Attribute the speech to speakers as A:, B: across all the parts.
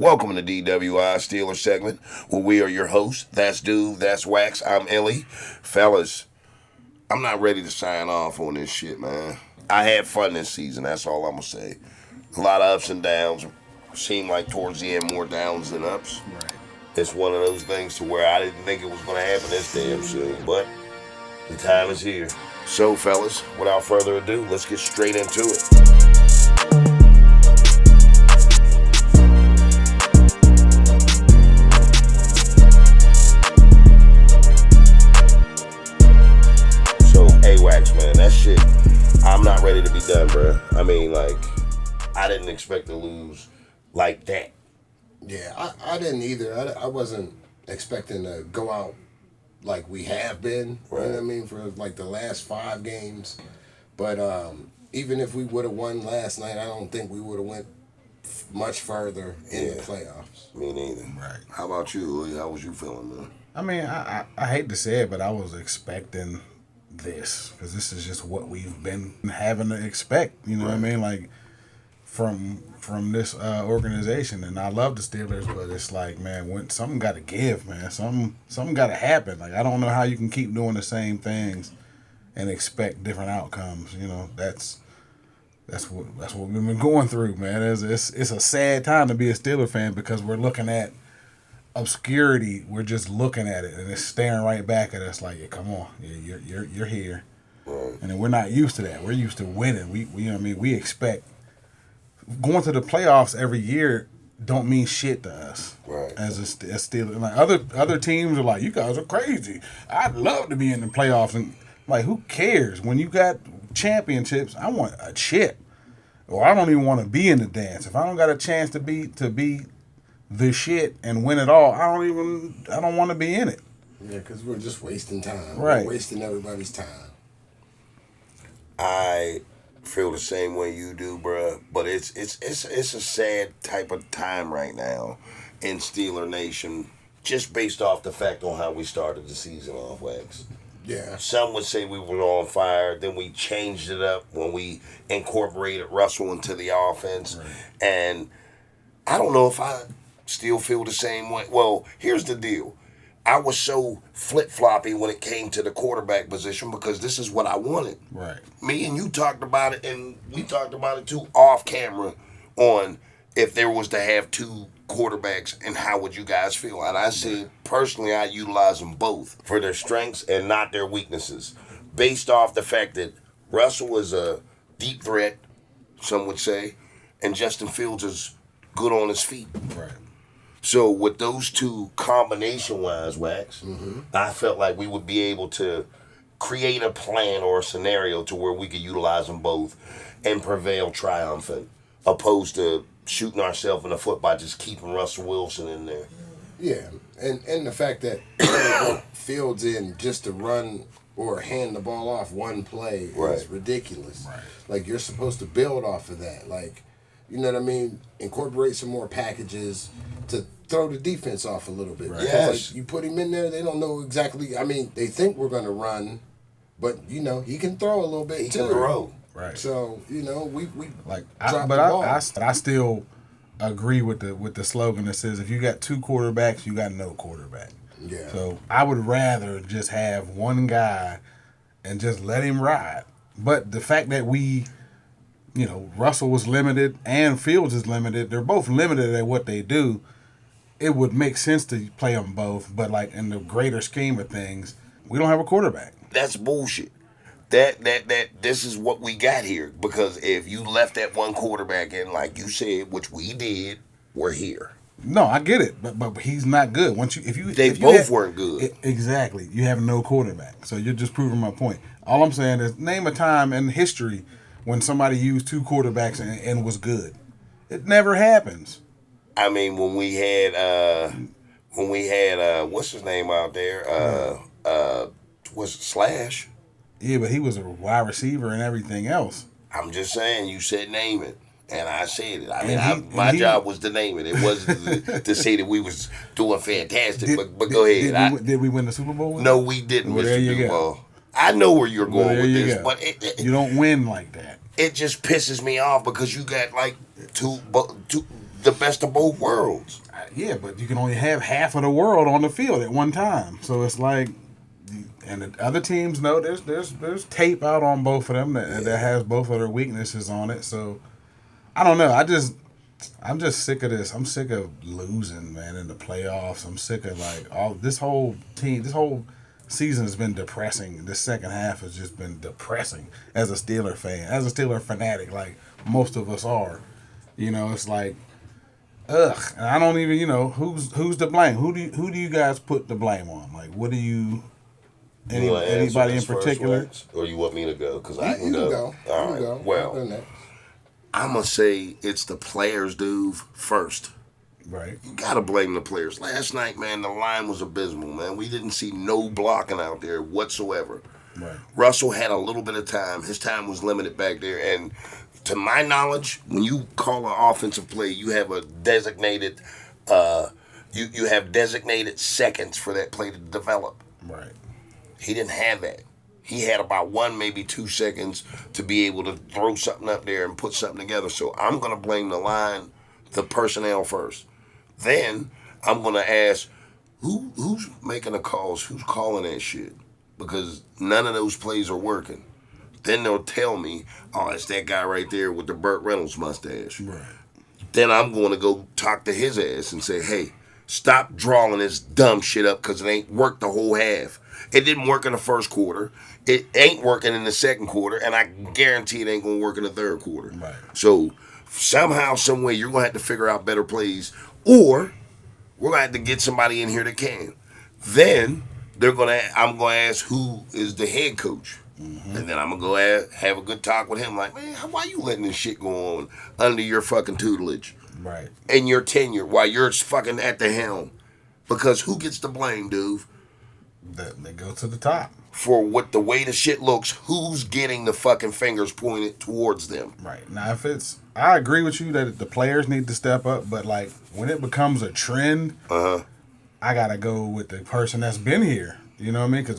A: Welcome to the DWI Steelers segment, where we are your hosts. That's Dude, that's Wax, I'm Ellie. Fellas, I'm not ready to sign off on this shit, man. I had fun this season, that's all I'm going to say. A lot of ups and downs. Seemed like towards the end more downs than ups.
B: Right.
A: It's one of those things to where I didn't think it was going to happen this damn soon, but the time is here. So, fellas, without further ado, let's get straight into it. Wax, man, that shit, I'm not ready to be done, bro. I mean, like, I didn't expect to lose like that.
C: Yeah, I didn't either. I wasn't expecting to go out like we have been,
A: right.
C: You know what I mean, for like the last 5 games. But even if we would have won last night, I don't think we would have went much further in the playoffs.
A: Me neither.
B: Right.
A: How about you, Louis? How was you feeling, man?
B: I mean, I hate to say it, but I was expecting this because this is just what we've been having to expect. You know what I mean? Like from this organization, and I love the Steelers, but it's like, man, when something got to give, man. Something got to happen. Like, I don't know how you can keep doing the same things and expect different outcomes. You know, that's what we've been going through, man. It's a sad time to be a Steeler fan because we're looking at obscurity. We're just looking at it and it's staring right back at us like, yeah, come on, yeah, you're here.
A: Right.
B: And then we're not used to that. We're used to winning. We you know what I mean, we expect going to the playoffs every year don't mean shit to us.
A: Right.
B: As Steelers. Like other teams are like, you guys are crazy. I'd love to be in the playoffs, and like, who cares? When you got championships, I want a chip. Or I don't even want to be in the dance. If I don't got a chance to be the shit and win it all, I don't want to be in it.
C: Yeah, because we're just wasting time.
B: Right.
C: We're wasting everybody's time.
A: I feel the same way you do, bruh. But it's a sad type of time right now in Steeler Nation, just based off the fact on how we started the season off, Wax.
C: Yeah.
A: Some would say we were on fire. Then we changed it up when we incorporated Russell into the offense.
B: Right.
A: And I don't know if I still feel the same way. Well, here's the deal. I was so flip-floppy when it came to the quarterback position because this is what I wanted.
B: Right.
A: Me and you talked about it, and we talked about it too off camera on if there was to have 2 quarterbacks and how would you guys feel. And I said, personally, I utilize them both for their strengths and not their weaknesses, based off the fact that Russell is a deep threat, some would say, and Justin Fields is good on his feet.
B: Right.
A: So with those 2 combination-wise, Wax, I felt like we would be able to create a plan or a scenario to where we could utilize them both and prevail triumphant, opposed to shooting ourselves in the foot by just keeping Russell Wilson in there.
C: Yeah, and the fact that Fields in just to run or hand the ball off one play is ridiculous.
B: Right.
C: Like, you're supposed to build off of that. Like, you know what I mean? Incorporate some more packages to throw the defense off a little bit.
B: Right.
A: Yes.
C: Like, you put him in there, they don't know exactly. I mean, they think we're going to run, but, you know, he can throw a little bit,
A: He
C: too.
A: can throw.
C: Right. So, you know, we
B: Like,
C: dropped the ball.
B: I still agree with the slogan that says if you got 2 quarterbacks, you got no quarterback.
C: Yeah.
B: So I would rather just have one guy and just let him ride. But the fact that Russell was limited and Fields is limited, they're both limited at what they do. It would make sense to play them both, but like in the greater scheme of things, we don't have a quarterback.
A: That's bullshit. That this is what we got here, because if you left that one quarterback in, like you said, which we did, we're here.
B: No, I get it, but he's not good.
A: They both weren't good.
B: Exactly. You have no quarterback, so you're just proving my point. All I'm saying is name a time in history when somebody used 2 quarterbacks and was good. It never happens.
A: I mean, when we had what's his name out there? Was it Slash?
B: Yeah, but he was a wide receiver and everything else.
A: I'm just saying, you said name it. And I said it. I mean, my job was to name it. It wasn't to say that we was doing fantastic. But go ahead.
B: Did we win the Super Bowl?
A: No, we didn't,
B: well,
A: Mr. Duval. I know where you're going with this,
B: go.
A: but
B: you don't win like that.
A: It just pisses me off because you got like two the best of both worlds.
B: Yeah, but you can only have half of the world on the field at one time. So it's like, and the other teams know there's tape out on both of them that has both of their weaknesses on it. So I don't know. I'm just sick of this. I'm sick of losing, man, in the playoffs. I'm sick of this whole season has been depressing. This second half has just been depressing as a Steeler fan, as a Steeler fanatic, like most of us are. It's like, ugh. And I don't even, who's to blame? Who do you guys put the blame on? Like, what do you? Anybody in particular?
A: Or you want me to go? Because I can
C: You
A: go.
C: go.
A: All
C: You
A: right.
C: go.
A: Well, I'm going to say it's the players, dude, first.
B: Right.
A: You got to blame the players. Last night, man, the line was abysmal, man. We didn't see no blocking out there whatsoever.
B: Right.
A: Russell had a little bit of time. His time was limited back there. And to my knowledge, when you call an offensive play, you have a designated you have designated seconds for that play to develop.
B: Right.
A: He didn't have that. He had about 1, maybe 2 seconds to be able to throw something up there and put something together. So I'm going to blame the line, the personnel first. Then I'm going to ask, who's making the calls? Who's calling that shit? Because none of those plays are working. Then they'll tell me, oh, it's that guy right there with the Burt Reynolds mustache.
B: Right.
A: Then I'm going to go talk to his ass and say, hey, stop drawing this dumb shit up because it ain't worked the whole half. It didn't work in the first quarter. It ain't working in the second quarter, and I guarantee it ain't going to work in the third quarter.
B: Right.
A: So somehow, some way, you're going to have to figure out better plays, or we're going to have to get somebody in here that can. Then I'm going to ask who is the head coach. Mm-hmm. And then I'm going to go have a good talk with him like, man, why you letting this shit go on under your fucking tutelage?
B: Right.
A: And your tenure while you're fucking at the helm? Because who gets the blame, dude?
B: They go to the top.
A: For the way the shit looks, who's getting the fucking fingers pointed towards them?
B: Right. Now, I agree with you that the players need to step up, but like when it becomes a trend, I gotta go with the person that's been here. You know what I mean? Because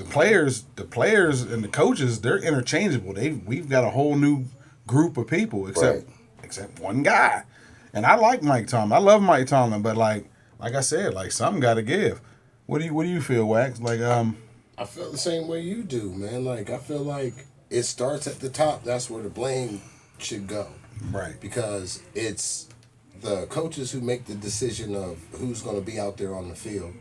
B: the players and the coaches, they're interchangeable. We've got a whole new group of people, except one guy. And I like Mike Tomlin. I love Mike Tomlin, but like I said, like something got to give. What do you feel, Wax? Like
C: I feel the same way you do, man. Like I feel like it starts at the top. That's where the blame should go.
B: Right.
C: Because it's the coaches who make the decision of who's going to be out there on the field.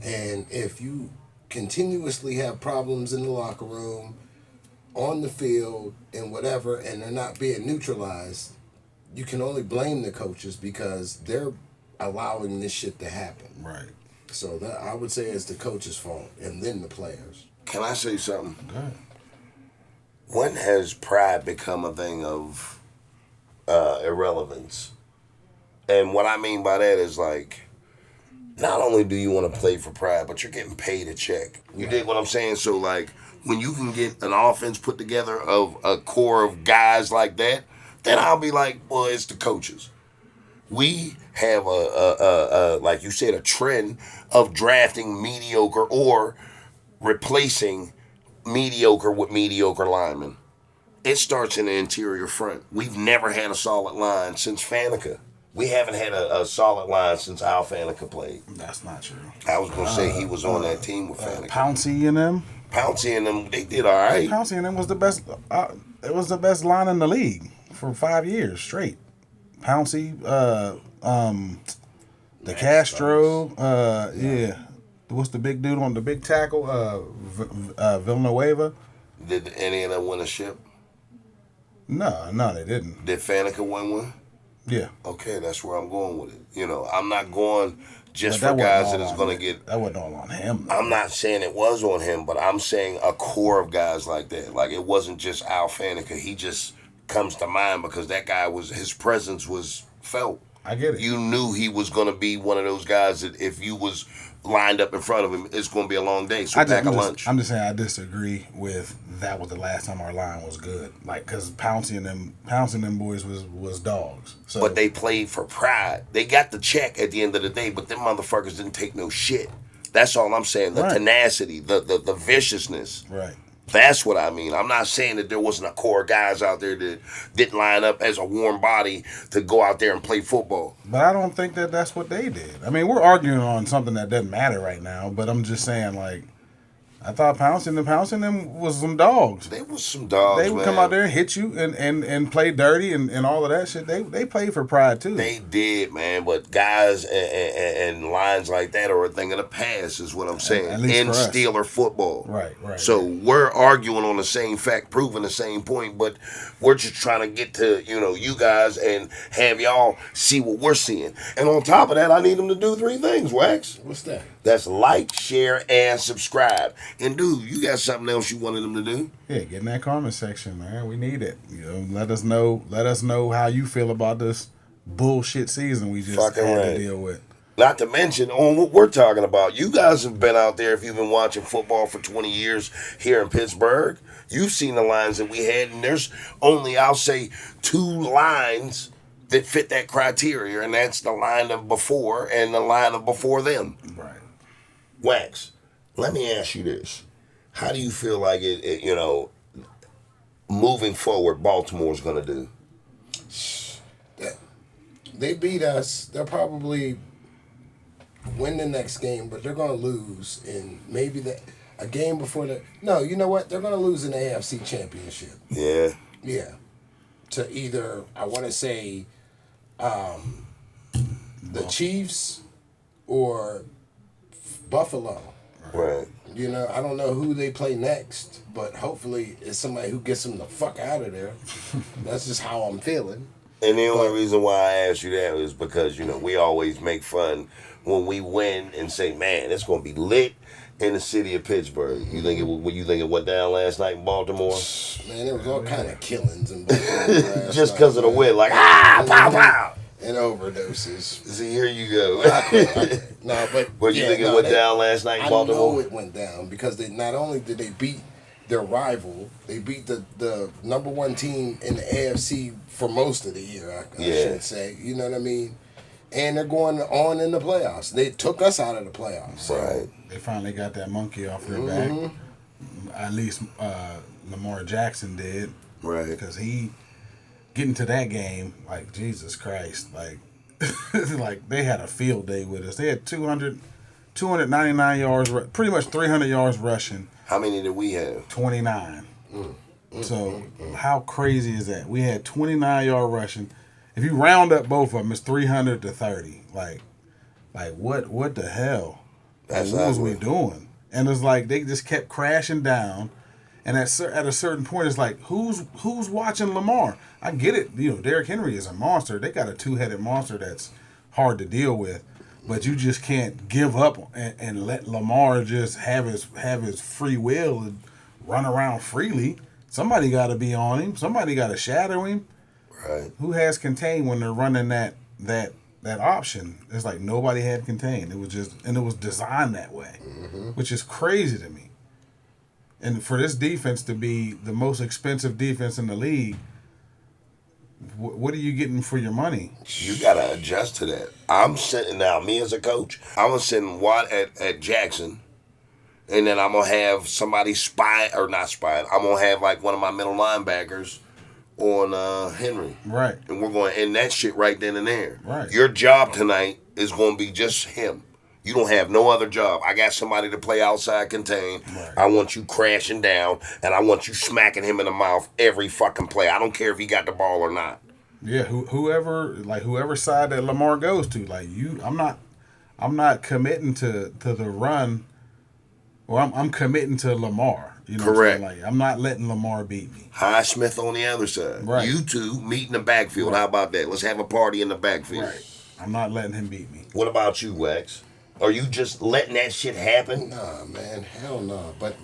C: And if you continuously have problems in the locker room, on the field, and whatever, and they're not being neutralized, you can only blame the coaches because they're allowing this shit to happen.
B: Right.
C: So that I would say it's the coach's fault, and then the players.
A: Can I say something?
B: Go ahead.
A: When has pride become a thing of irrelevance? And what I mean by that is like, not only do you want to play for pride, but you're getting paid a check. You dig what I'm saying? So like, when you can get an offense put together of a core of guys like that, then I'll be like, well, it's the coaches. We have a like you said, a trend of drafting mediocre or replacing mediocre with mediocre linemen. It starts in the interior front. We've never had a solid line since Faneca. We haven't had a solid line since Al Faneca played.
B: That's not true.
A: I was going to say he was on that team with Faneca.
B: Pouncey and them.
A: Pouncey and them, they did all right.
B: Pouncey and them was the best. It was the best line in the league for 5 years straight. Pouncey, the Castro, yeah. What's the big dude on the big tackle? Villanueva.
A: Did any of them win a ship?
B: No, they didn't.
A: Did Faneca win one?
B: Yeah.
A: Okay, that's where I'm going with it. You know, I'm not going just
B: But
A: for guys that is going to get.
B: That wasn't all on him.
A: I'm not saying it was on him, but I'm saying a core of guys like that. Like, it wasn't just Al Faneca. He just comes to mind because that guy his presence was felt.
B: I get it.
A: You knew he was going to be one of those guys that if you was lined up in front of him, it's going to be a long day. So pack a lunch.
B: I'm just saying I disagree with that was the last time our line was good. Like, because Pouncey and them boys was dogs. So,
A: but they played for pride. They got the check at the end of the day, but them motherfuckers didn't take no shit. That's all I'm saying. The tenacity, the viciousness.
B: Right.
A: That's what I mean. I'm not saying that there wasn't a core of guys out there that didn't line up as a warm body to go out there and play football.
B: But I don't think that that's what they did. I mean, we're arguing on something that doesn't matter right now, but I'm just saying, like, I thought Pouncing them was some dogs.
A: They was some dogs.
B: They would come out there and hit you and play dirty and all of that shit. They played for pride too.
A: They did, man. But guys and lines like that are a thing of the past, is what I'm saying. In Steeler football.
B: Right.
A: So we're arguing on the same fact, proving the same point, but we're just trying to get to, you guys and have y'all see what we're seeing. And on top of that, I need them to do 3 things, Wax.
C: What's that?
A: That's like, share, and subscribe. And dude, you got something else you wanted them to do?
B: Yeah, get in that comment section, man. We need it. Let us know how you feel about this bullshit season we just had to deal with.
A: Not to mention on what we're talking about. You guys have been out there, if you've been watching football for 20 years here in Pittsburgh. You've seen the lines that we had, and there's only, I'll say, 2 lines that fit that criteria, and that's the line of before and the line of before them.
B: Right.
A: Wax, let me ask you this. How do you feel like it moving forward, Baltimore's going to do?
C: They beat us. They'll probably win the next game, but they're going to lose in maybe a game before the... No, you know what? They're going to lose in the AFC Championship.
A: Yeah.
C: Yeah. To either, I want to say, the Chiefs or Buffalo.
A: Right.
C: I don't know who they play next, but hopefully it's somebody who gets them the fuck out of there. That's just how I'm feeling.
A: And the only reason why I asked you that is because, we always make fun when we win and say, man, it's going to be lit in the city of Pittsburgh. You think it went down last night in Baltimore?
C: Man, there was all kind of killings in Baltimore
A: just because of the win. Like, pow, pow.
C: And overdoses.
A: See, here you go.
C: No, but
A: you think it went down last night in Baltimore?
C: I know it went down because not only did they beat their rival, they beat the number 1 team in the AFC for most of the year, I should say. You know what I mean? And they're going on in the playoffs. They took us out of the playoffs. So.
A: Right.
B: They finally got that monkey off their back. At least Lamar Jackson did.
A: Right.
B: Because he... Getting to that game, like, Jesus Christ, like they had a field day with us. They had 299 yards, pretty much 300 yards rushing.
A: How many did we have?
B: 29. So how crazy is that? We had 29-yard rushing. If you round up both of them, it's 300 to 30. Like what the hell? What was we doing? And it's like they just kept crashing down. And at a certain point, it's like, who's watching Lamar? I get it. Derrick Henry is a monster. They got a 2-headed monster that's hard to deal with. But you just can't give up and let Lamar just have his free will and run around freely. Somebody got to be on him. Somebody got to shadow him.
A: Right.
B: Who has contain when they're running that option? It's like nobody had contain. It was designed that way, which is crazy to me. And for this defense to be the most expensive defense in the league, what are you getting for your money?
A: You got to adjust to that. I'm sitting now, me as a coach, I'm going to send Watt at Jackson, and then I'm going to have somebody I'm going to have like one of my middle linebackers on Henry.
B: Right.
A: And we're going to end that shit right then and there.
B: Right.
A: Your job tonight is going to be just him. You don't have no other job. I got somebody to play outside contain.
B: Right.
A: I want you crashing down, and I want you smacking him in the mouth every fucking play. I don't care if he got the ball or not.
B: Yeah, whoever side that Lamar goes to, I'm not committing to the run. Well, I'm committing to Lamar.
A: Correct.
B: I'm not letting Lamar beat me.
A: Highsmith on the other side.
B: Right.
A: You two meet in the backfield. Right. How about that? Let's have a party in the backfield.
B: Right. I'm not letting him beat me.
A: What about you, Wax? Are you just letting that shit happen?
C: Nah, man. Hell no. But,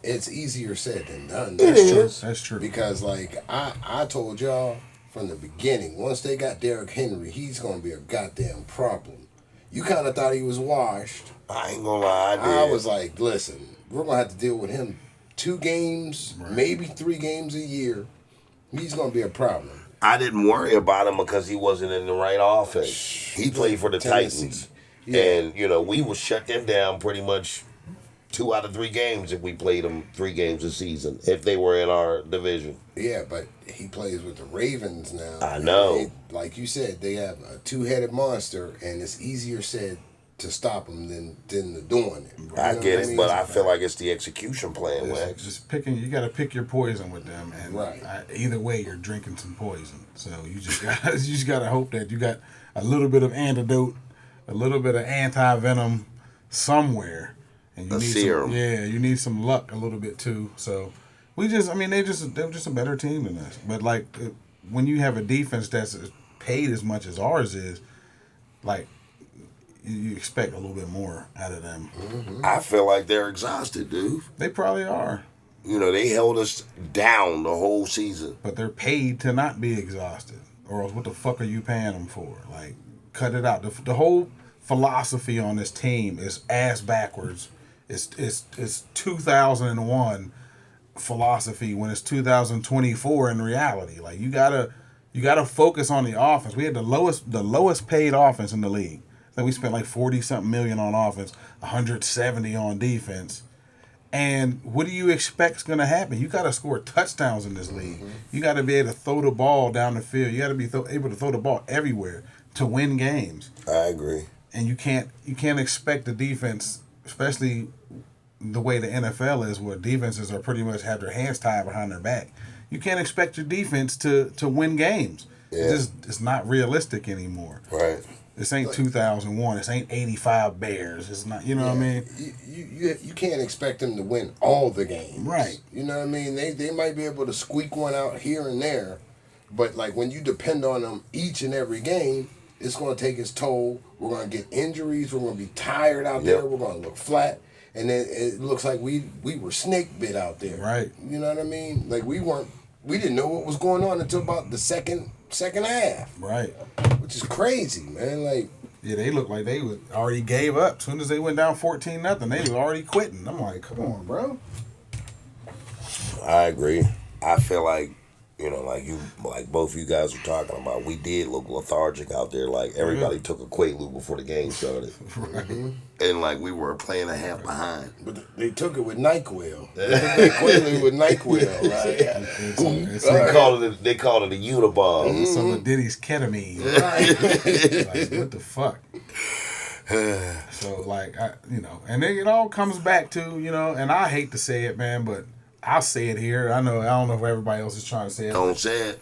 C: it's easier said than done.
B: That's true.
C: Because, I told y'all from the beginning, once they got Derrick Henry, he's going to be a goddamn problem. You kind of thought he was washed.
A: I ain't going to lie,
C: I was like, listen, we're going to have to deal with him 2 games, maybe 3 games a year. He's going to be a problem.
A: I didn't worry about him because he wasn't in the right offense. He played for the Titans. Yeah. And, we will shut them down pretty much 2 out of 3 games if we played them 3 games a season if they were in our division.
C: Yeah, but he plays with the Ravens now.
A: I know.
C: Like you said, they have a 2-headed monster, and it's easier said to stop them than doing it.
A: I get it, but I feel like it's the execution plan, Wax.
B: Just picking, you got to pick your poison with them, and
C: right.
B: Either way, you're drinking some poison. So you just got to hope that you got a little bit of antidote, a little bit of anti-venom somewhere, and you need
A: serum.
B: You need some luck a little bit too. So they're just a better team than us. But like when you have a defense that's paid as much as ours is, like. You expect a little bit more out of them.
A: Mm-hmm. I feel like they're exhausted, dude.
B: They probably are.
A: You know, they held us down the whole season.
B: But they're paid to not be exhausted. Or else what the fuck are you paying them for? Like, cut it out. The whole philosophy on this team is ass backwards. It's 2001 philosophy when it's 2024 in reality. Like, you gotta focus on the offense. We had the lowest paid offense in the league. So we spent like 40-something million on offense, 170 on defense. And what do you expect is going to happen? You got to score touchdowns in this league. You got to be able to throw the ball down the field. You got to be able to throw the ball everywhere to win games.
A: I agree.
B: And you can't expect the defense, especially the way the NFL is, where defenses are pretty much have their hands tied behind their back. You can't expect your defense to win games.
A: Yeah.
B: It's not realistic anymore.
A: Right.
B: This ain't 2001. This ain't 85 Bears. It's not, you know what I mean?
C: You can't expect them to win all the games.
B: Right.
C: You know what I mean? They might be able to squeak one out here and there, but like when you depend on them each and every game, it's going to take its toll. We're going to get injuries. We're going to be tired out there. We're going to look flat. And then it looks like we were snake bit out there.
B: Right.
C: You know what I mean? Like we didn't know what was going on until about the second half.
B: Right.
C: Which is crazy, man. Like,
B: yeah, they looked like they already gave up. As soon as they went down 14-0, they was already quitting. I'm like, come on, bro.
A: I agree. I feel like, you know, like both of you guys were talking about, we did look lethargic out there. Like everybody took a Quaalude before the game started.
B: Right.
A: And like we were playing a half behind.
C: But they took it with NyQuil. They took that Quaalude with NyQuil, right?
A: They called it a Uniball.
B: Some of Diddy's ketamine.
C: Right.
B: Like, what the fuck? So like and then it all comes back to, and I hate to say it, man, but I'll say it here. I don't know if everybody else is trying to say it.
A: Don't say it.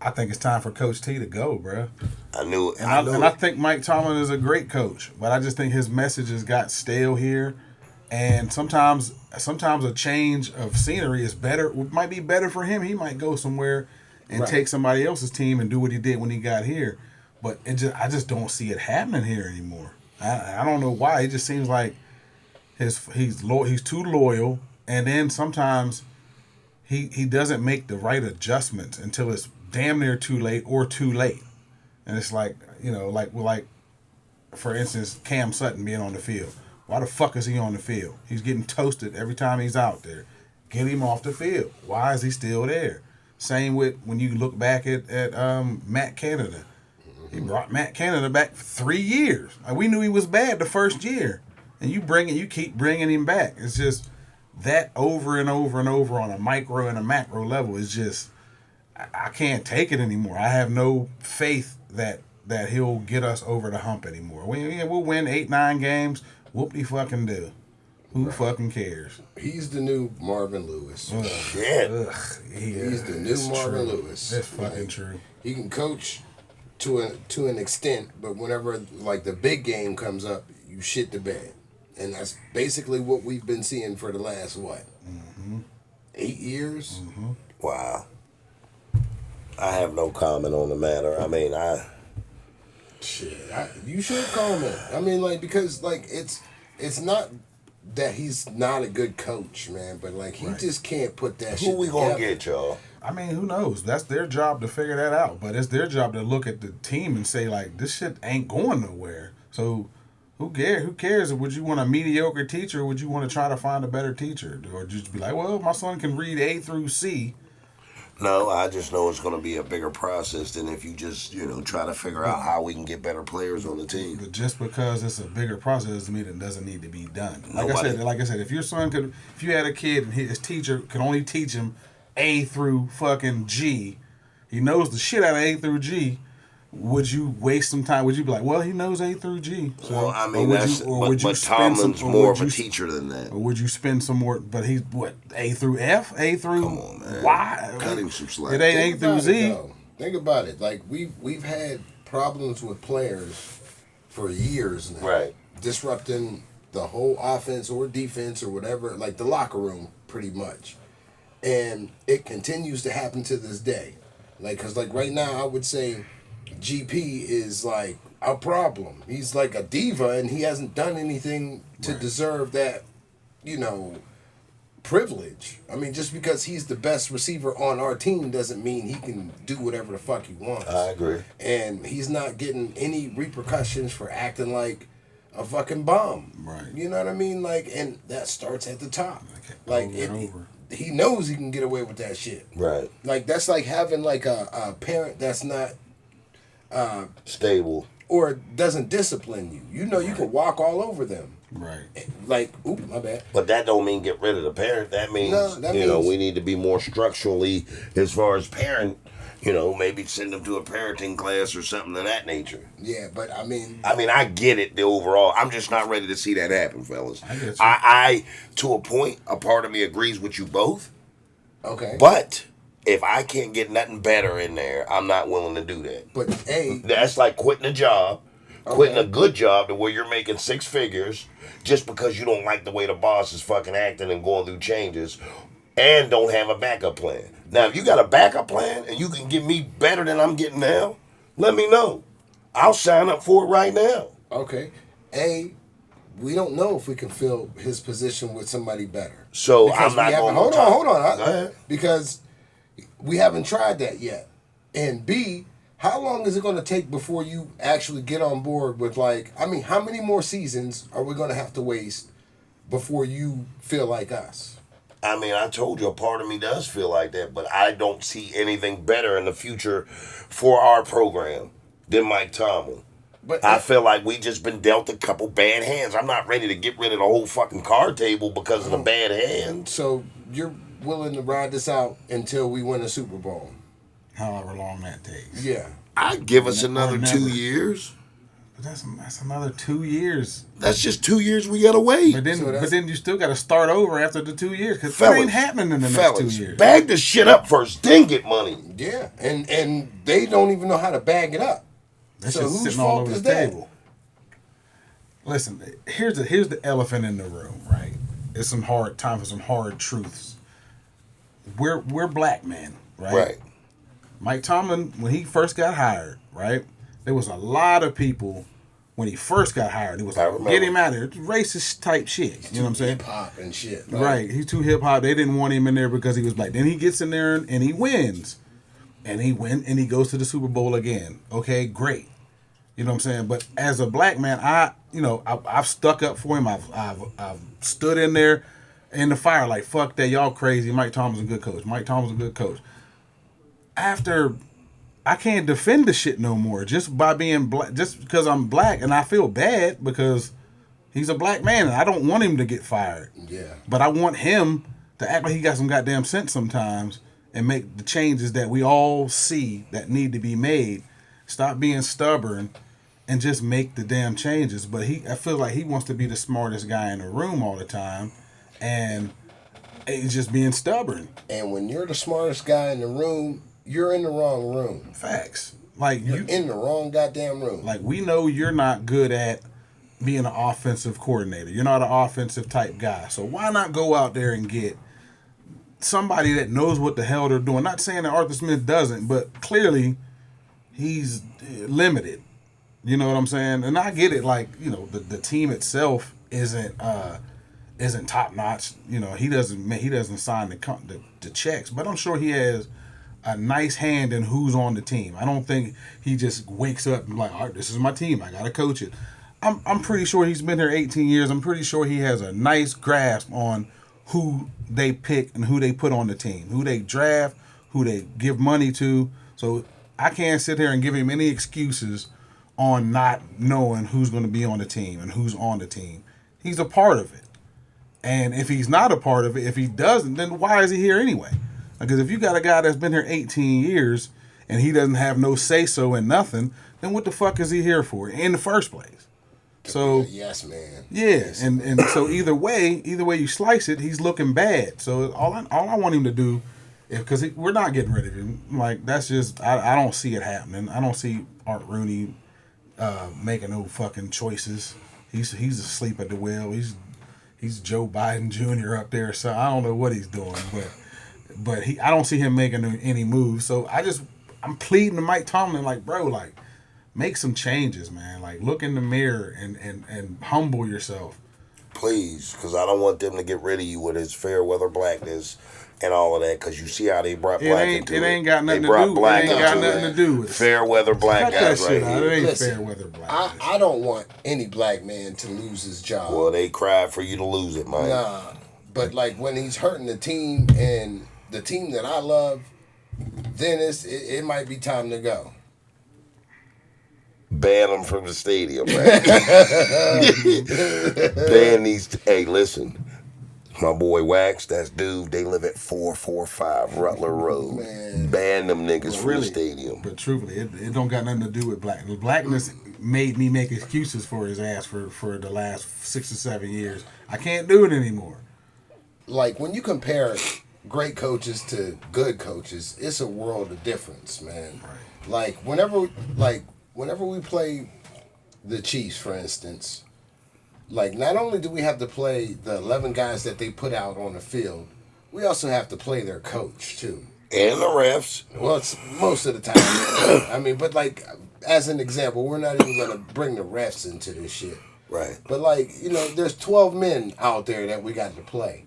B: I think it's time for Coach T to go, bro.
A: I knew it.
B: And I think Mike Tomlin is a great coach, but I just think his messages got stale here. And sometimes a change of scenery is better. Might be better for him. He might go somewhere and take somebody else's team and do what he did when he got here. But I just don't see it happening here anymore. I don't know why. It just seems like he's too loyal. And then sometimes he doesn't make the right adjustments until it's damn near too late or too late. And it's like, like for instance, Cam Sutton being on the field. Why the fuck is he on the field? He's getting toasted every time he's out there. Get him off the field. Why is he still there? Same with when you look back at Matt Canada. He brought Matt Canada back for 3 years. Like, we knew he was bad the first year. And you keep bringing him back. It's just that over and over and over on a micro and a macro level is just, I can't take it anymore. I have no faith that he'll get us over the hump anymore. We'll win 8-9 games. Whoop-de-fucking do. Who fucking cares?
C: He's the new Marvin Lewis.
A: Shit.
C: He's the new Marvin Lewis.
B: That's fucking true.
C: He can coach to an extent, but whenever like the big game comes up, you shit the bed. And that's basically what we've been seeing for the last, 8 years?
B: Mm-hmm.
A: Wow. I have no comment on the matter. I mean,
C: you should comment. I mean, like, because, like, it's not that he's not a good coach, man, but, like, he just can't put that shit
A: Who we
C: together.
A: gonna get, y'all?
B: I mean, who knows? That's their job to figure that out. But it's their job to look at the team and say, like, this shit ain't going nowhere. So who cares? Would you want a mediocre teacher, or would you want to try to find a better teacher? Or just be like, well, my son can read A through C.
A: No, I just know it's going to be a bigger process than if you just, try to figure out how we can get better players on the team.
B: But just because it's a bigger process doesn't mean it doesn't need to be done. Like
A: Nobody.
B: I said, if if you had a kid and his teacher could only teach him A through fucking G, he knows the shit out of A through G. Would you waste some time? Would you be like, well, he knows A through G? So,
A: Well, I mean, but Tomlin's more of a teacher than that.
B: Or would you spend some more? But he's what, A through F, A through
A: Come on, man.
B: Y?
A: Cut him some slack.
B: It ain't A through Z.
C: Think about it. Like we've had problems with players for years now,
A: Right.
C: disrupting the whole offense or defense or whatever, like the locker room, pretty much, and it continues to happen to this day. Like, cause like right now, I would say GP is like a problem. He's like a diva, and he hasn't done anything to deserve that, privilege. I mean, just because he's the best receiver on our team doesn't mean he can do whatever the fuck he wants.
A: I agree.
C: And he's not getting any repercussions for acting like a fucking bum.
B: Right.
C: You know what I mean? Like, and that starts at the top.
B: Okay.
C: Like, he knows he can get away with that shit.
A: Right.
C: Like, that's like having like a parent that's not
A: stable
C: or doesn't discipline you. You know, you can walk all over them.
B: Right.
C: Like, oop, my bad.
A: But that don't mean get rid of the parent. That means,
C: means
A: we need to be more structurally as far as parent, maybe send them to a parenting class or something of that nature.
C: Yeah, but I mean,
A: I get it, the overall. I'm just not ready to see that happen, fellas.
B: I get you.
A: I to a point, a part of me agrees with you both.
C: okay.
A: But if I can't get nothing better in there, I'm not willing to do that.
C: But,
A: That's like quitting a job, quitting a good job to where you're making six figures just because you don't like the way the boss is fucking acting and going through changes and don't have a backup plan. Now, if you got a backup plan and you can get me better than I'm getting now, let me know. I'll sign up for it right now.
C: okay. We don't know if we can fill his position with somebody better.
A: So
C: Because
A: I'm not going to
C: hold on.
A: Go ahead.
C: Because we haven't tried that yet. And B, how long is it going to take before you actually get on board with, like, how many more seasons are we going to have to waste before you feel like us?
A: I told you a part of me does feel like that, but I don't see anything better in the future for our program than Mike Tomlin.
C: But
A: I feel like we just been dealt a couple bad hands. I'm not ready to get rid of the whole fucking card table because of the bad hands.
C: So you're willing to ride this out until we win a Super Bowl?
B: However long that takes.
C: Yeah.
A: I'd give us another
B: never.
A: 2 years.
B: But that's another 2 years.
A: That's just 2 years we gotta wait.
B: But then,
C: So
B: you still got to start over after the 2 years because it
A: Fellas,
B: ain't happening in the next 2 years.
A: bag the shit up first, then get money.
C: Yeah. And they don't even know how to bag it up.
B: That's
C: So
B: just
C: whose
B: sitting all
C: fault
B: over
C: is
B: the
C: that?
B: table. Listen, here's the elephant in the room, right? It's time for some hard truths. We're black men, right?
A: Right.
B: Mike Tomlin, when he first got hired, right? There was a lot of people when he first got hired. It was
A: I
B: like,
A: remember.
B: get him out of here. Racist type shit. You know what I'm saying?
C: Hip-hop and shit.
B: Right. He's too hip hop. They didn't want him in there because he was black. Then he gets in there and he wins. And he goes to the Super Bowl again. Okay, great. You know what I'm saying? But as a black man, I've stuck up for him. I've stood in there in the fire like, fuck that, y'all crazy. Mike Tomlin's a good coach. Mike Tomlin's a good coach. After I can't defend the shit no more just by being black, just because I'm black, and I feel bad because he's a black man and I don't want him to get fired.
C: Yeah.
B: But I want him to act like he got some goddamn sense sometimes and make the changes that we all see that need to be made. Stop being stubborn and just make the damn changes. But I feel like he wants to be the smartest guy in the room all the time, and he's just being stubborn.
C: And when you're the smartest guy in the room, you're in the wrong room.
B: Facts. Like
C: You're in the wrong goddamn room.
B: Like, we know you're not good at being an offensive coordinator. You're not an offensive type guy. So why not go out there and get somebody that knows what the hell they're doing? Not saying that Arthur Smith doesn't, but clearly he's limited. You know what I'm saying? And I get it. Like, the team itself isn't top notch. He doesn't sign the checks, but I'm sure he has a nice hand in who's on the team. I don't think he just wakes up and like, all right, this is my team. I gotta coach it. I'm pretty sure he's been here 18 years. I'm pretty sure he has a nice grasp on who they pick and who they put on the team, who they draft, who they give money to. So I can't sit here and give him any excuses on not knowing who's going to be on the team and who's on the team. He's a part of it. And if he's not a part of it, if he doesn't, then why is he here anyway? Because if you got a guy that's been here 18 years and he doesn't have no say-so in nothing, then what the fuck is he here for in the first place? So
C: yes, man.
B: Yeah, yes. And so either way you slice it, he's looking bad. So all I want him to do, because we're not getting rid of him. Like, that's just I don't see it happening. I don't see Art Rooney making no fucking choices. He's asleep at the wheel. He's Joe Biden Jr. up there. So I don't know what he's doing, but I don't see him making any moves. So I'm pleading to Mike Tomlin, like, bro, like, make some changes, man. Like, look in the mirror and humble yourself.
A: Please, because I don't want them to get rid of you with his fair weather blackness and all of that, because you see how they brought black into it.
B: It ain't got nothing to do. It ain't got nothing to do with it.
A: Fair weather black guys right here.
B: It ain't fair weather black.
C: I don't want any black man to lose his job.
A: Well, they cried for you to lose it, Mike.
C: Nah, but like when he's hurting the team and the team that I love, then it might be time to go.
A: Ban them from the stadium, man. Ban these. Hey, listen. My boy Wax, that's dude. They live at 445 Rutler Road. Man. Ban them niggas from the stadium.
B: But truthfully, it don't got nothing to do with black. The blackness made me make excuses for his ass for the last 6 or 7 years. I can't do it anymore.
C: Like, when you compare great coaches to good coaches, it's a world of difference, man. Right. Like, whenever we play the Chiefs, for instance, like, not only do we have to play the 11 guys that they put out on the field, we also have to play their coach, too.
A: And the refs.
C: Well, it's most of the time. I mean, but, like, as an example, we're not even going to bring the refs into this shit.
A: Right.
C: But, like, there's 12 men out there that we got to play.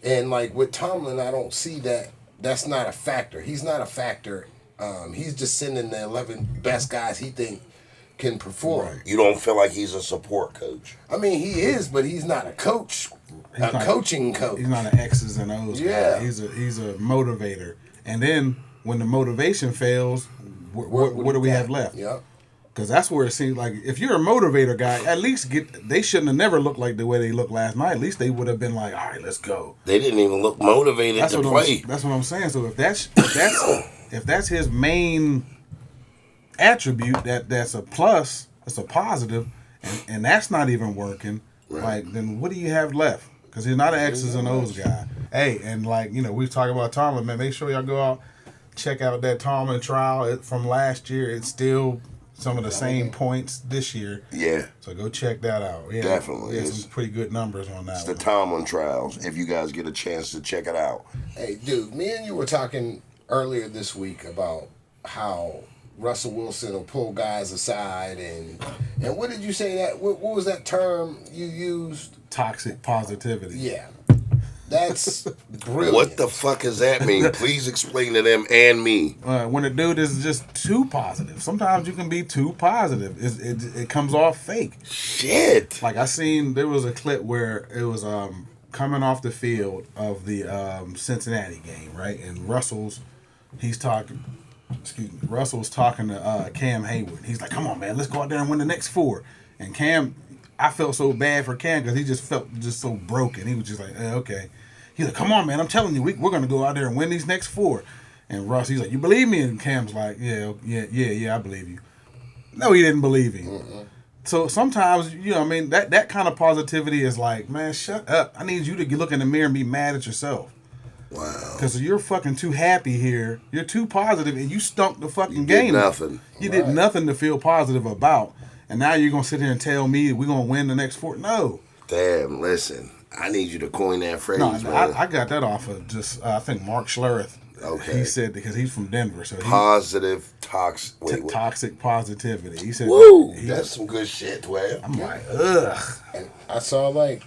C: And, like, with Tomlin, I don't see that. That's not a factor. He's not a factor. He's just sending the 11 best guys he think can perform. Right.
A: You don't feel like he's a support coach?
C: I mean, he is, but he's not a coach. Coaching coach.
B: He's not an X's and O's guy. He's a motivator. And then when the motivation fails, what do we have left?
C: Yep.
B: Because that's where it seems like if you're a motivator guy, at least they shouldn't have never looked like the way they looked last night. At least they would have been like, all right, let's go.
A: They didn't even look motivated to play.
B: That's what I'm saying. So if that's his main attribute, that's a plus, that's a positive, and that's not even working, right. Like, then what do you have left? Because he's not an X's and O's guy. Hey, and like, we talking about Tomlin, man, make sure y'all go out, check out that Tomlin trial from last year. It's still some of the same points this year.
A: Yeah.
B: So go check that out. Yeah,
A: definitely.
B: Yeah, some pretty good numbers on that.
A: It's the Tomlin trials, if you guys get a chance to check it out.
C: Hey, dude, me and you were talking earlier this week about how Russell Wilson will pull guys aside and what did you say that what was that term you used?
B: Toxic positivity.
C: Yeah. That's brilliant.
A: What the fuck does that mean? Please explain to them and me.
B: When a dude is just too positive. Sometimes you can be too positive. It comes off fake.
A: Shit.
B: Like there was a clip where it was coming off the field of the Cincinnati game, right? And Russell's talking to Cam Hayward. He's like, come on, man, let's go out there and win the next 4. And Cam, I felt so bad for Cam because he just felt so broken. He was just like, okay. He's like, come on, man, I'm telling you, we're going to go out there and win these next 4. And Russ, he's like, you believe me? And Cam's like, yeah, I believe you. No, he didn't believe him. Mm-mm. So sometimes, that kind of positivity is like, man, shut up. I need you to look in the mirror and be mad at yourself.
A: Wow.
B: Because you're fucking too happy here. You're too positive, and you stunk the fucking game.
A: You did nothing.
B: You did nothing to feel positive about. And now you're going to sit here and tell me we're going to win the next 4? No.
A: Damn, listen. I need you to coin that phrase, man.
B: I got that off of just, I think, Mark Schlereth.
A: Okay.
B: He said, because he's from Denver. So
A: Positive, toxic
B: positivity. He said,
A: woo, that's some good shit, 12.
B: I'm like, ugh.
C: And I saw, like,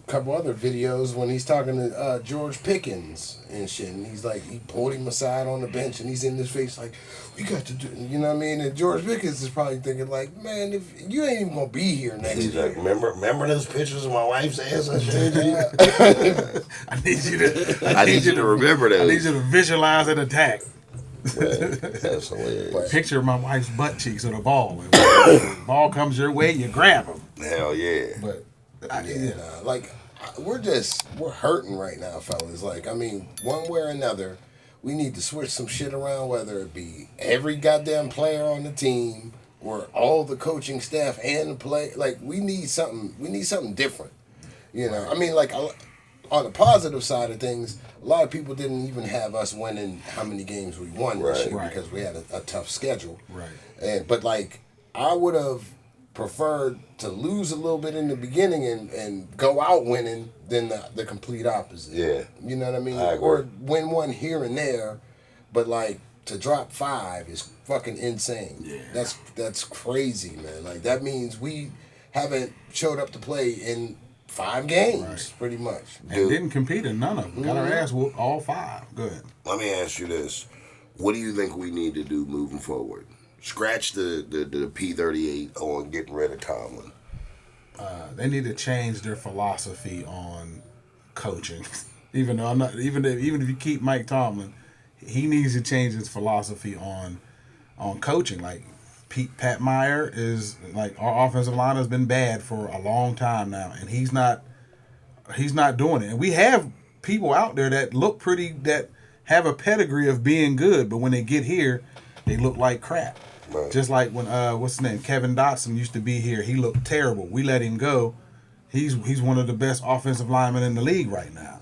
C: couple other videos when he's talking to George Pickens and shit, and he's like, he pulled him aside on the bench, and he's in his face like, we got to do, you know what I mean? And George Pickens is probably thinking like, man, if you ain't even gonna be here next
A: He's
C: year.
A: like, remember those pictures of my wife's ass I showed you?
B: I need you to.
A: I need you to remember those.
B: I need you to visualize an attack.
A: That's hilarious.
B: Picture my wife's butt cheeks on a ball. And when the ball comes your way, you grab them.
A: Hell yeah.
B: But
C: we're hurting right now, fellas. Like, I mean, one way or another, we need to switch some shit around, whether it be every goddamn player on the team or all the coaching staff and the play. Like, we need something. We need something different. You know, I mean, like, on the positive side of things, a lot of people didn't even have us winning how many games we won this year because we had a tough schedule.
B: Right.
C: But like, I would have preferred to lose a little bit in the beginning and go out winning than the complete opposite.
A: Yeah.
C: You know what I mean?
A: I agree.
C: Or win one here and there, but like to drop 5 is fucking insane.
B: Yeah.
C: That's crazy, man. Like that means we haven't showed up to play in 5 games, pretty much.
B: And didn't compete in none of them. Got our ass whooped all 5. Good.
A: Let me ask you this. What do you think we need to do moving forward? Scratch the P38 on getting rid of Tomlin.
B: They need to change their philosophy on coaching. Even though even if you keep Mike Tomlin, he needs to change his philosophy on coaching. Like Pat Meyer is like, our offensive line has been bad for a long time now, and he's not doing it. And we have people out there that look pretty, that have a pedigree of being good, but when they get here, they look like crap.
A: Right.
B: Just like when what's his name, Kevin Dotson used to be here. He looked terrible. We let him go. He's one of the best offensive linemen in the league right now.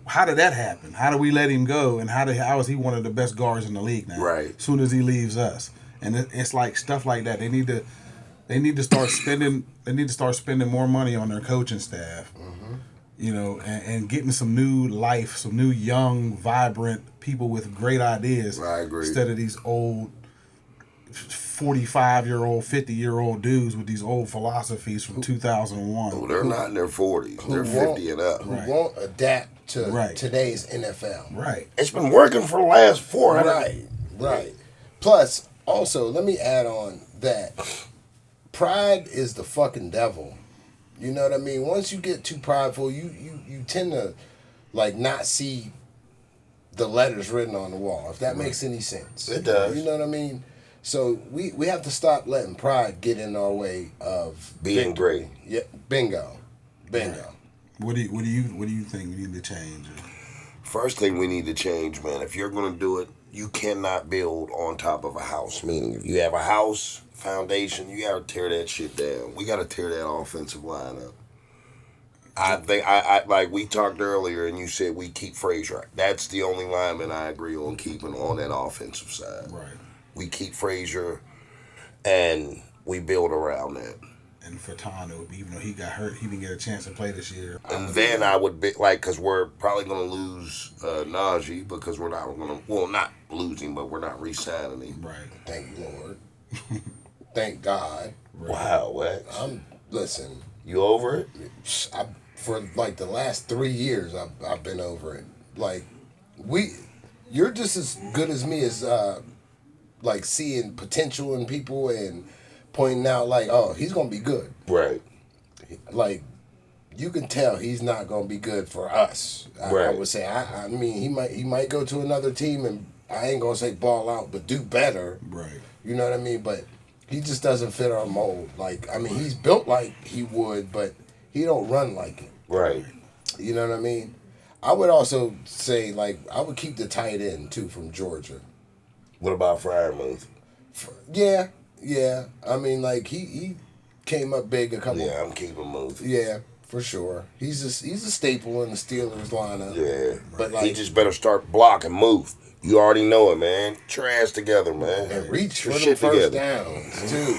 B: How did that happen? How do we let him go? And how is he one of the best guards in the league now?
A: Right.
B: As soon as he leaves us, and it's like stuff like that. They need to start spending. They need to start spending more money on their coaching staff. Mm-hmm. You know, and getting some new life, some new young, vibrant people with great ideas.
A: I agree.
B: Instead of these old 45-year-old, 50-year-old dudes with these old philosophies from 2001.
A: Oh, they're not in their 40s. They're 50 and up.
C: Who won't adapt to today's NFL.
B: Right.
A: It's been working for the last 400.
C: Right. Plus, also, let me add on that pride is the fucking devil. You know what I mean? Once you get too prideful, you tend to like not see the letters written on the wall, if that makes any sense.
A: It does.
C: You know what I mean? So we have to stop letting pride get in our way of
A: Being great.
C: Yeah, bingo.
B: What do you think we need to change?
A: First thing we need to change, man, if you're going to do it, you cannot build on top of a house. Meaning, if you have a house foundation, you got to tear that shit down. We got to tear that offensive line up. I think, I like we talked earlier, and you said we keep Frazier. That's the only lineman I agree on keeping on that offensive side.
B: Right.
A: We keep Frazier, and we build around that.
B: And Furtado, even though he got hurt, he didn't get a chance to play this year.
A: And then I would be like, because we're probably going to lose Najee because we're not going to, well, not losing, but we're not re-signing him.
B: Right.
C: Thank Lord. Thank God.
B: Right.
A: Wow, what?
C: Listen.
A: You over it?
C: For like the last 3 years, I've been over it. Like, you're just as good as me as like seeing potential in people and pointing out like, oh, he's gonna be good.
A: Right.
C: Like, you can tell he's not gonna be good for us. I would say. I mean, he might go to another team and I ain't gonna say ball out, but do better.
B: Right.
C: You know what I mean? But he just doesn't fit our mold. Like, I mean, he's built like he would, but he don't run like it.
A: Right.
C: You know what I mean? I would also say, like, I would keep the tight end, too, from Georgia.
A: What about Freiermuth?
C: Yeah. I mean, like, he came up big a couple.
A: Yeah, I'm keeping Muth.
C: Yeah, for sure. He's a staple in the Steelers lineup.
A: Yeah.
C: But, like,
A: he just better start blocking, move. You already know it, man. Get your ass together, man.
C: And reach for
A: your
C: the first downs, too.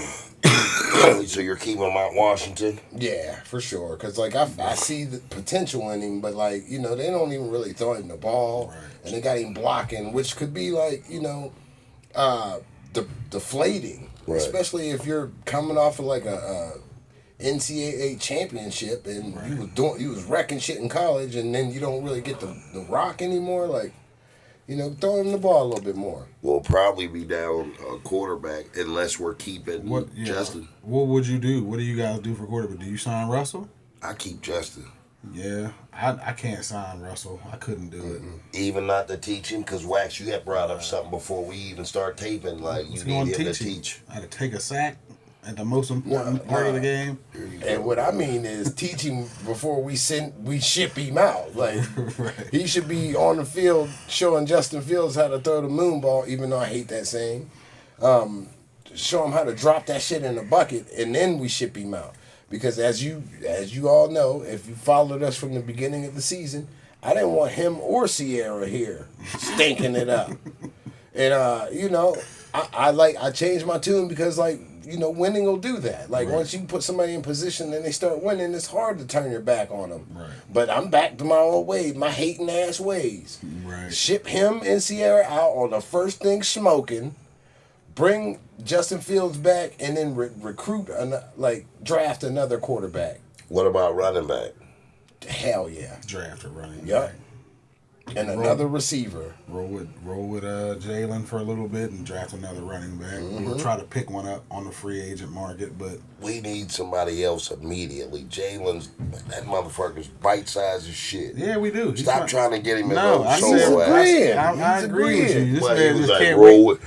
A: So you're keeping him out Washington?
C: Yeah, for sure. Because, like, I see the potential in him, but, like, you know, they don't even really throw him the ball. Right. And they got him blocking, which could be, like, you know, deflating. Right. Especially if you're coming off of, like, NCAA championship, and you was wrecking shit in college, and then you don't really get the rock anymore. Like, throw him the ball a little bit more.
A: We'll probably be down a quarterback unless we're keeping Justin.
B: What would you do? What do you guys do for quarterback? Do you sign Russell?
A: I keep Justin.
B: Yeah, I can't sign Russell. I couldn't do it.
A: Even not to teach him, because Wax, you had brought up something before we even start taping. Like, you need him to teach.
B: I had to take a sack at the most important part of the game.
C: And what I mean is teach him before we ship him out. Like,
B: Right.
C: He should be on the field showing Justin Fields how to throw the moon ball, even though I hate that saying. Show him how to drop that shit in a bucket, and then we ship him out. Because as you all know, if you followed us from the beginning of the season, I didn't want him or Sierra here stinking it up. And I changed my tune because winning will do that. Like, once you put somebody in position and they start winning, it's hard to turn your back on them.
B: Right.
C: But I'm back to my old ways, my hating ass ways.
B: Right.
C: Ship him and Sierra out on the first thing smoking. Bring Justin Fields back, and then recruit, draft another quarterback.
A: What about running back?
C: Hell yeah.
B: Draft a running back.
C: Yep. And another receiver.
B: Roll with Jalen for a little bit and draft another running back. We'll try to pick one up on the free agent market, but
A: We need somebody else immediately. Jalen's, that motherfucker's bite-sized as shit.
B: yeah, we do.
A: Stop trying to get him in
B: No,
A: those
B: I
A: solo
B: said
A: ass.
B: I agree with you. This
A: But he
B: man
A: was
B: just
A: like,
B: can't
A: roll
B: wait.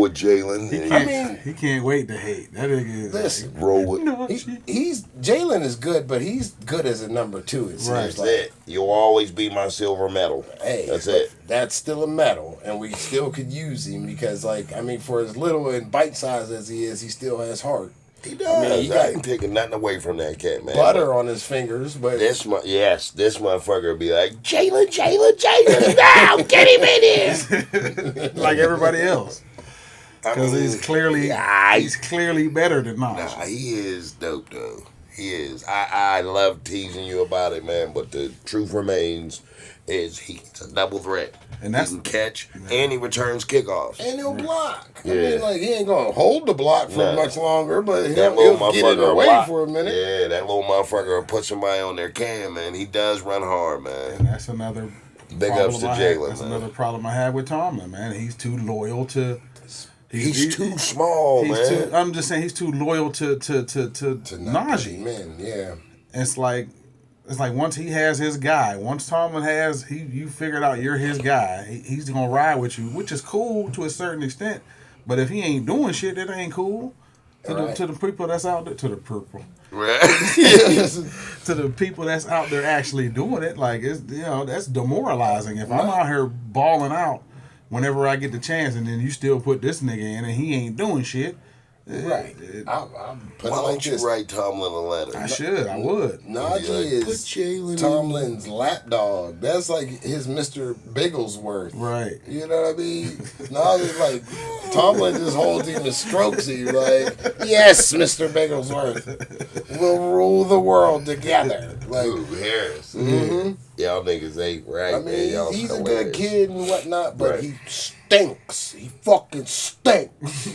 A: with Jalen.
B: He can't wait to hate. That nigga is
C: Listen,
A: Roll with.
C: Jalen is good, but he's good as a number 2. It seems
B: Right.
A: That's
C: like.
A: it. You'll always be my silver medal.
C: Hey,
A: That's
C: but
A: it.
C: That's still a medal, and we still could use him because, for as little and bite size as he is, he still has heart.
A: He does.
C: he
A: I
C: got
A: ain't taking nothing away from that cat, man.
C: butter on his fingers, but
A: This motherfucker would be like, Jalen, now get him in here.
B: like everybody else.
A: I
B: Because
A: mean,
B: he's clearly better than Nas.
A: Nah, he is dope though. He is. I love teasing you about it, man. But the truth remains, is he's a double threat.
B: And that's-
A: he can catch and he returns kickoffs.
C: and he'll block.
A: Yeah.
C: I mean, he ain't gonna hold the block for
A: Nah.
C: much longer, but
A: That
C: he'll
A: little
C: get it
A: motherfucker
C: away
A: block.
C: for a minute.
A: Yeah, that little motherfucker will put somebody on their cam, man. He does run hard, man.
B: And that's another
A: Big
B: problem
A: ups to
B: I have.
A: Jalen,
B: That's
A: man.
B: another problem I have with Tomlin, man. He's too loyal to.
A: He's too small, man.
B: I'm just saying he's too loyal to
C: To not put
B: Najee.
C: him in, yeah.
B: It's like once he has his guy, once Tomlin has you figured out you're his guy, he's gonna ride with you, which is cool to a certain extent. But if he ain't doing shit, that ain't cool. To the people that's out there, to the purple,
A: Right?
B: to the people that's out there actually doing it, like it's that's demoralizing. If I'm out here balling out whenever I get the chance, and then you still put this nigga in and he ain't doing shit.
C: Right. I'll put
A: Why
C: it like
A: don't you
C: this.
A: write Tomlin a letter?
B: I should, I would.
C: Najee
A: Be like, put
C: is
A: Jalen in.
C: Tomlin's lapdog. That's like his Mr. Bigglesworth.
B: Right.
C: You know what I mean? Najee's like, Tomlin just holds him and strokes him like, yes, Mr. Bigglesworth. We'll rule the world together. Like,
A: Ooh, Harris. Y'all niggas ain't right,
C: I
A: man.
C: mean,
A: Y'all
C: he's a
A: hilarious.
C: good kid and whatnot, but
A: Right.
C: he stinks. He fucking stinks.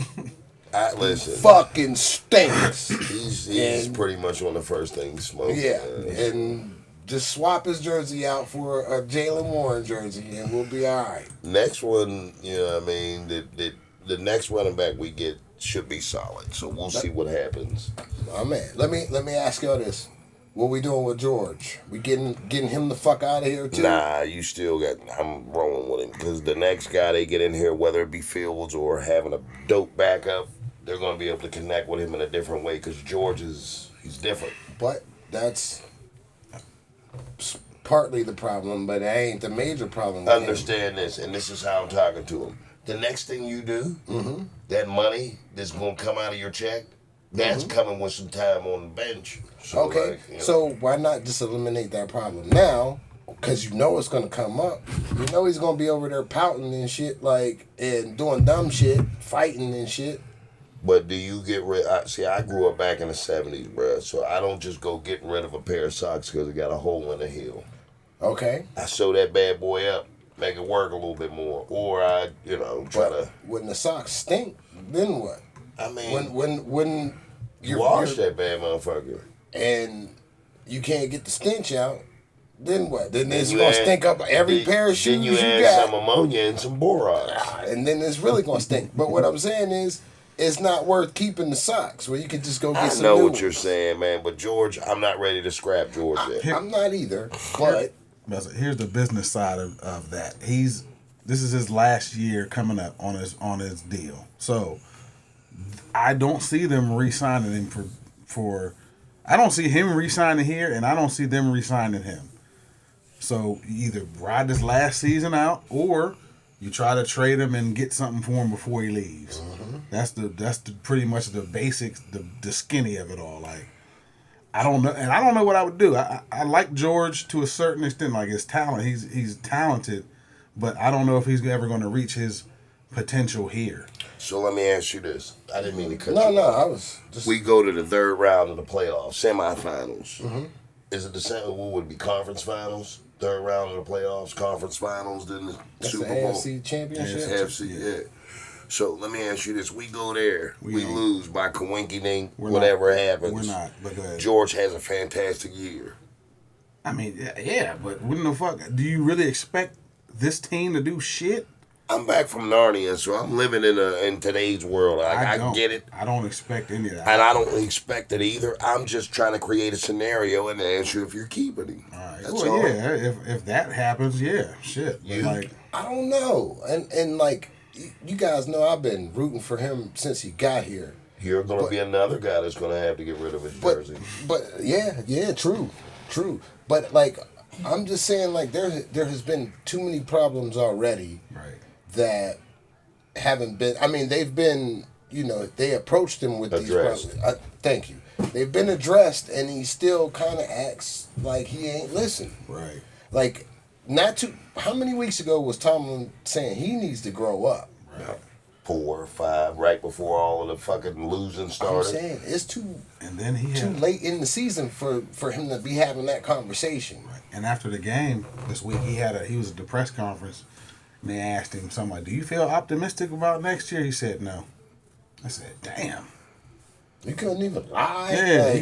A: Listen,
C: Fucking stinks.
A: he's
C: And-
A: pretty much on the first thing smoke.
C: Yeah,
A: man.
C: and just swap his jersey out for a Jalen Warren jersey, and we'll be all right.
A: Next one, you know what I mean? The next running back we get should be solid. So we'll see what happens.
C: Oh man, let me ask y'all this: what we doing with George? We getting him the fuck out of here too?
A: Nah, you still got. I'm rolling with him because the next guy they get in here, whether it be Fields or having a dope backup, they're gonna be able to connect with him in a different way because George he's different.
C: But that's partly the problem, but that ain't the major problem. with him.
A: Understand this, and this is how I'm talking to him. The next thing you do, that money that's gonna come out of your check, that's coming with some time on the bench. So
C: Okay,
A: like, you know,
C: so why not just eliminate that problem now? Because you know it's gonna come up. You know he's gonna be over there pouting and shit, like, and doing dumb shit, fighting and shit.
A: But do you get rid? See, I grew up back in the '70s, bruh, so I don't just go getting rid of a pair of socks because it got a hole in the heel.
C: Okay.
A: I sew that bad boy up, make it work a little bit more, or I, try to.
C: When the socks stink, then what?
A: I mean,
C: When
A: You wash that bad motherfucker.
C: And you can't get the stench out. Then what? Then it's going to stink up every pair of shoes
A: you got. Then you add some ammonia and some borax.
C: And then it's really going to stink. But what I'm saying is, it's not worth keeping the socks where you can just go get some new
A: I know what
C: ones.
A: you're saying, man. But George, I'm not ready to scrap George yet.
C: I'm not either. But
B: here's the business side of that. This is his last year coming up on his deal. So I don't see them re-signing him for I don't see him re-signing here, and I don't see them re-signing him. So you either ride this last season out, or you try to trade him and get something for him before he leaves. Mm-hmm. That's the pretty much the basics, the skinny of it all. Like, I don't know, and I don't know what I would do. I like George to a certain extent, like his talent. He's talented, but I don't know if he's ever going to reach his potential here.
A: So let me ask you this. I didn't mean to cut you
C: No,
A: off.
C: I was just...
A: We go to the third round of the playoffs, semifinals. Mm-hmm. Is it the same? What would it be? Conference finals? Third round of the playoffs, conference finals, then the Super Bowl.
C: AFC championship?
A: AFC, yeah. So let me ask you this. We go there. We lose by coinky-dink,
B: We're
A: whatever
B: not,
A: happens.
B: We're not. But go ahead.
A: George has a fantastic year.
B: I mean, yeah, but what the fuck? Do you really expect this team to do shit?
A: I'm back from Narnia, so I'm living in today's world. I get it.
B: I don't expect any of that.
A: And I don't expect it either. I'm just trying to create a scenario and ask you if you're keeping him.
B: All right.
A: That's
B: well,
A: all.
B: yeah, if that happens, yeah, shit. But
C: I don't know. And like, you guys know I've been rooting for him since he got here.
A: You're going to be another guy that's going to have to get rid of his jersey.
C: But yeah, true. But like, I'm just saying, like, there has been too many problems already.
B: Right.
C: That haven't been. I mean, they've been. They approached him with
A: addressed.
C: these problems. Thank you. They've been addressed, and he still kind of acts like he ain't listen.
B: Right.
C: Like, not too. How many weeks ago was Tomlin saying he needs to grow up?
B: Right.
A: 4 or 5, right before all of the fucking losing started.
C: I'm saying it's too.
B: And then
C: too late in the season for him to be having that conversation.
B: Right. And after the game this week, he was at the press conference. And they asked him something like, do you feel optimistic about next year? He said no. I said, damn.
C: You couldn't even lie.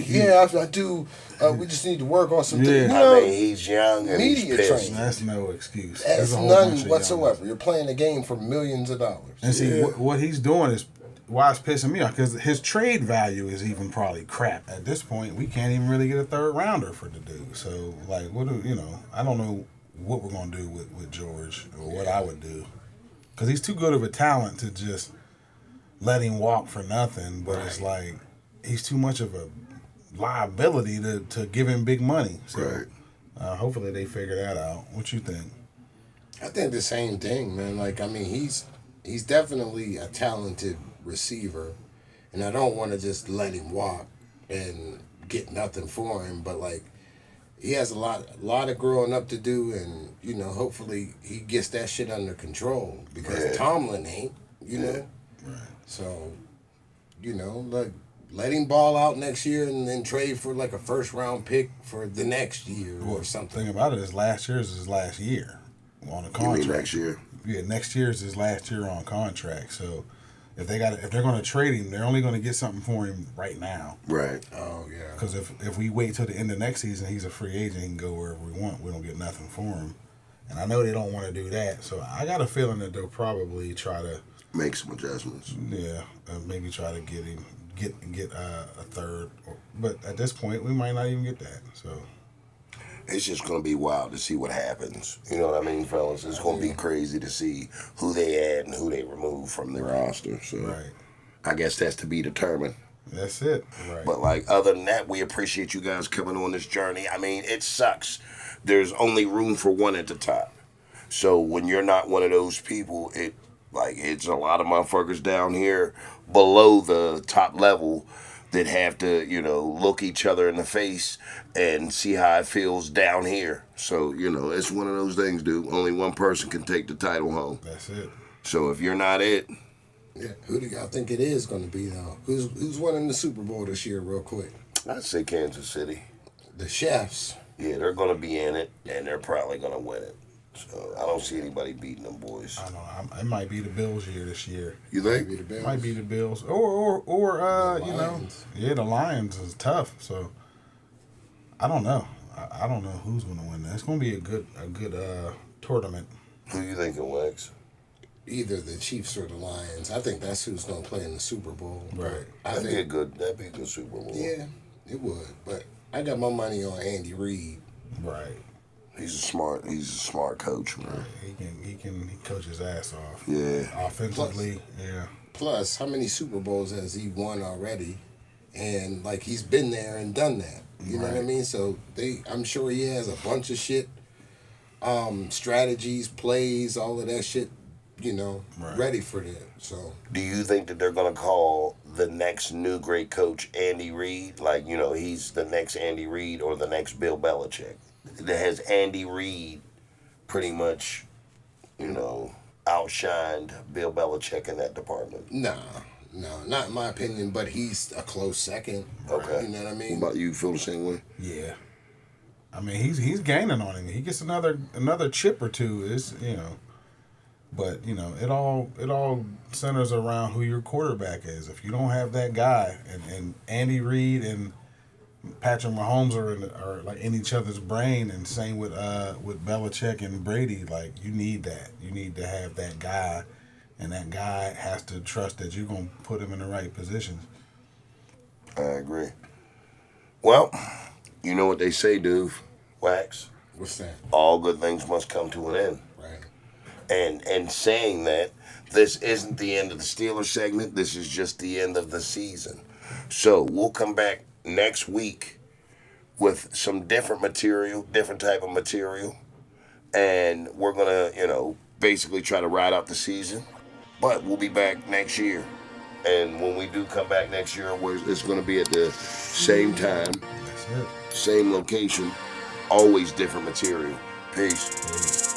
B: Yeah,
C: I do. We just need to work on some things.
A: I mean, he's young and
C: media
A: he's pissed.
C: training.
B: That's no excuse.
C: That's none whatsoever. You're playing a game for millions of dollars.
B: And see, what he's doing is why it's pissing me off, because his trade value is even probably crap. At this point, we can't even really get a third rounder for the dude. So, like, I don't know what we're going to do with George or what I would do. Because he's too good of a talent to just let him walk for nothing. But it's like he's too much of a liability to give him big money. So hopefully they figure that out. What you think?
C: I think the same thing, man. Like, I mean, he's definitely a talented receiver. And I don't want to just let him walk and get nothing for him. But, like, he has a lot of growing up to do, and hopefully he gets that shit under control because Tomlin ain't, know.
B: Right.
C: So, let him ball out next year and then trade for like a first round pick for the next year or something.
B: The thing about it is last year is his last year on a contract.
A: You mean next year?
B: Yeah, next year is his last year on contract. So if they're going to trade him, they're only going to get something for him right now.
A: Right.
C: Oh yeah.
B: Because if we wait till the end of next season, he's a free agent. He can go wherever we want. We don't get nothing for him, and I know they don't want to do that. So I got a feeling that they'll probably try to
A: make some adjustments.
B: Yeah, maybe try to get him get a third. But at this point, we might not even get that. So.
A: It's just going to be wild to see what happens. You know what I mean, fellas? It's going to be crazy to see who they add and who they remove from the roster. So I guess that's to be determined.
B: That's it. Right.
A: But, like, other than that, we appreciate you guys coming on this journey. I mean, it sucks. There's only room for one at the top. So when you're not one of those people, it's a lot of motherfuckers down here below the top level that have to, look each other in the face and see how it feels down here. So, it's one of those things, dude. Only one person can take the title home.
B: That's it.
A: So if you're not it.
C: Yeah, who do y'all think it is going to be, though? Who's winning the Super Bowl this year, real quick?
A: I'd say Kansas City.
C: The Chefs.
A: Yeah, they're going to be in it, and they're probably going to win it. So I don't see anybody beating them boys.
B: I don't know. It might be the Bills' year this year.
A: You
C: Might
A: think?
C: be the Bills.
B: Might be the Bills, or
C: The
B: you know,
C: Lions.
B: yeah, the Lions is tough. So I don't know. I don't know who's going to win that. It's going to be a good tournament.
A: Who you thinking, Wax?
C: Either the Chiefs or the Lions. I think that's who's going to play in the Super Bowl.
B: Right.
A: That'd be a good Super Bowl.
C: Yeah, it would. But I got my money on Andy Reid.
B: Right.
A: He's a smart coach, man.
B: He coach his ass off.
A: Yeah.
B: Offensively, yeah.
C: Plus, how many Super Bowls has he won already? And like he's been there and done that. You know what I mean? So I'm sure he has a bunch of shit, strategies, plays, all of that shit, ready for them. So
A: Do you think that they're gonna call the next new great coach Andy Reid? Like, he's the next Andy Reid or the next Bill Belichick? Has Andy Reid pretty much, outshined Bill Belichick in that department?
C: no, not in my opinion. But he's a close second.
A: Okay.
C: You know what I mean?
A: What about you? Feel the same way?
B: Yeah. I mean, he's gaining on him. He gets another chip or two. But it all centers around who your quarterback is. If you don't have that guy, and Andy Reid and Patrick Mahomes are like in each other's brain, and same with Belichick and Brady. Like, you need that. You need to have that guy, and that guy has to trust that you're gonna put him in the right positions.
A: I agree. Well, you know what they say, dude. Wax.
C: What's that?
A: All good things must come to an end.
C: Right.
A: And saying that, this isn't the end of the Steelers segment. This is just the end of the season. So we'll come back next week with some different type of material. And we're going to, basically try to ride out the season. But we'll be back next year. And when we do come back next year, it's going to be at the same time,
B: That's it.
A: same location, always different material. Peace.
B: Peace.